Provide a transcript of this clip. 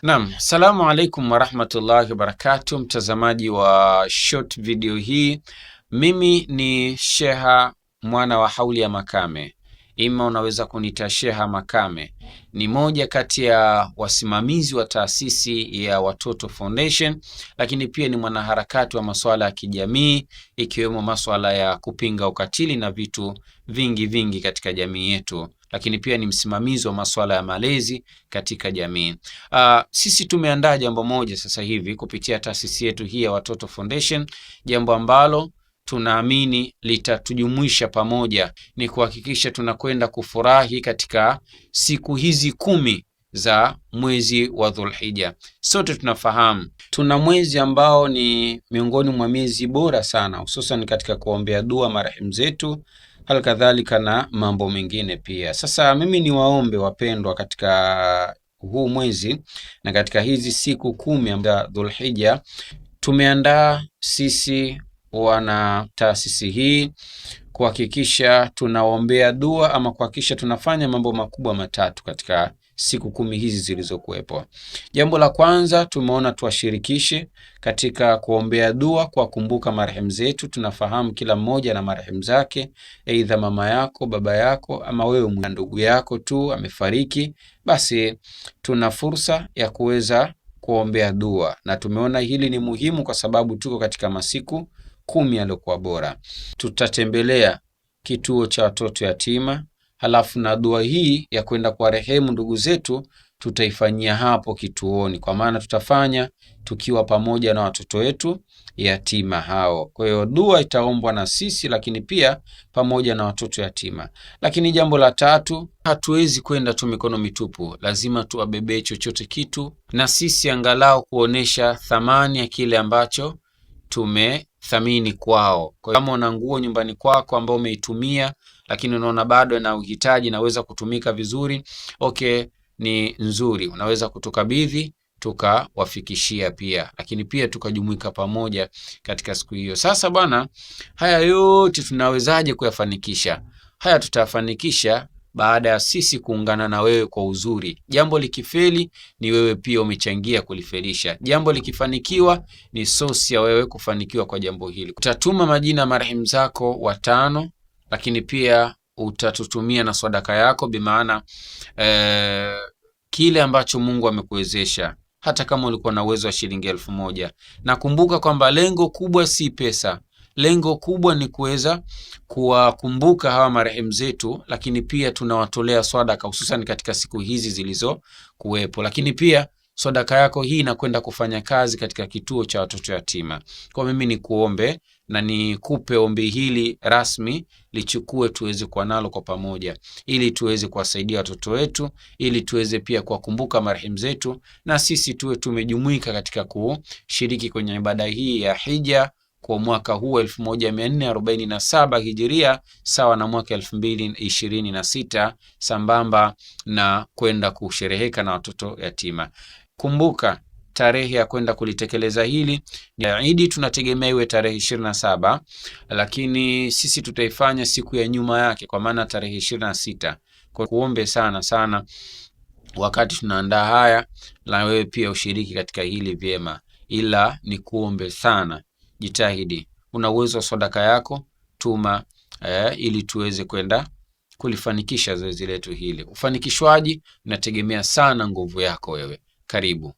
Naam, salamu alaikum warahmatullahi wabarakatuh, mtazamaji wa short video hii. Mimi ni Sheha mwana wa Hauli ya Makame, ima unaweza kunita Sheha Makame. Ni moja kati ya wasimamizi wa taasisi ya Watoto Foundation, lakini pia ni mwanaharakati wa masuala ya kijamii, ikiwemo masuala ya kupinga ukatili na vitu vingi katika jamii yetu, lakini pia ni msimamizi wa masuala ya malezi katika jamii. Sisi tumeandaa jambo moja sasa hivi kupitia taasisi yetu hii ya Watoto Foundation, jambo ambalo tunaamini litatujumuisha pamoja, ni kuhakikisha tunakwenda kufurahi katika siku hizi 10 za mwezi wa Dhulhijja. Sote tunafahamu tuna mwezi ambao ni miongoni mwa miezi bora sana, hususan katika kuombea dua marehemu zetu, hali kadhalika na mambo mengine pia. Sasa mimi ni waombe wapendwa, katika huu mwezi na katika hizi siku 10 za Dhulhijja, tumeandaa sisi wana taasisi hii kuhakikisha tunaombea dua ama kuhakikisha tunafanya mambo makubwa matatu katika siku 10 hizi zilizokuwepo. Jambo la kwanza, tumeona tuwashirikishe katika kuombea dua kwa kumbuka marehemu zetu. Tunafahamu kila mmoja na marehemu zake, aidha mama yako, baba yako, ama wewe ndugu yako tu amefariki, basi tuna fursa ya kuweza kuombea dua, na tumeona hili ni muhimu kwa sababu tuko katika masiku 10 yaliokuwa bora. Tutatembelea kituo cha watoto yatima, halafu na dua hii ya kwenda kwa rehemu ndugu zetu tutaifanyia hapo kituoni, kwa maana tutafanya tukiwa pamoja na watoto wetu yatima hao. Kwa hiyo dua itaombwa na sisi, lakini pia pamoja na watoto yatima. Lakini jambo la tatu, hatuwezi kwenda tu mikono mitupu, lazima tuwabebee chochote kitu, na sisi angalau kuonesha thamani ya kile ambacho tumethamini kwao. Kwa kama una nguo nyumbani kwako ambao umeitumia lakini unaona bado na uhitaji, naweza kutumika vizuri, okay, ni nzuri, unaweza kutukabidhi tukawafikishia pia, lakini pia tukajumuika pamoja katika siku hiyo. Sasa bwana, haya yote tunawezaje kuyafanikisha? Haya tutafanikisha baada ya sisi kuungana na wewe kwa uzuri. Jambo likifeli ni wewe pia umechangia kulifelisha. Jambo likifanikiwa ni sosi ya wewe kufanikiwa kwa jambo hili. Utatuma majina marehemu zako 5, lakini pia utatutumia na sadaka yako, bimaana kile ambacho Mungu amekuwezesha, hata kama ulikuwa na uwezo wa shilingi 1000. Na kumbuka kwamba lengo kubwa si pesa. Lengo kubwa ni kuweza kuwakumbuka hawa marehemu zetu, lakini pia tunawatolea sadaka hususan katika siku hizi zilizo kuwepo. Lakini pia sadaka yako hii inakwenda kufanya kazi katika kituo cha watoto yatima. Kwa mimi ni kuombe na nikupe ombi hili rasmi, lichukue tuweze kuwa nalo kwa pamoja, ili tuweze kuwasaidia watoto wetu, ili tuweze pia kuwakumbuka marehemu zetu, na sisi tuwe tumejumuika katika kushiriki kwenye ibada hii ya hija kwa mwaka huu 1447 Hijiria, sawa na mwaka 2026, sambamba na kwenda kushereheka na watoto yatima. Kumbuka tarehe ya kwenda kulitekeleza hili ya Idi tunategemea iwe tarehe 27, lakini sisi tutaifanya siku ya nyuma yake, kwa maana tarehe 26. Kwa kuombe sana wakati tunaandaa haya, na wewe pia ushiriki katika hili vyema, ila ni kuombe sana, jitahidi. Una uwezo wa sadaka yako, tuma ili tuweze kwenda kulifanikisha zoezi letu hili. Ufanikishwaji unategemea sana nguvu yako wewe. Karibu.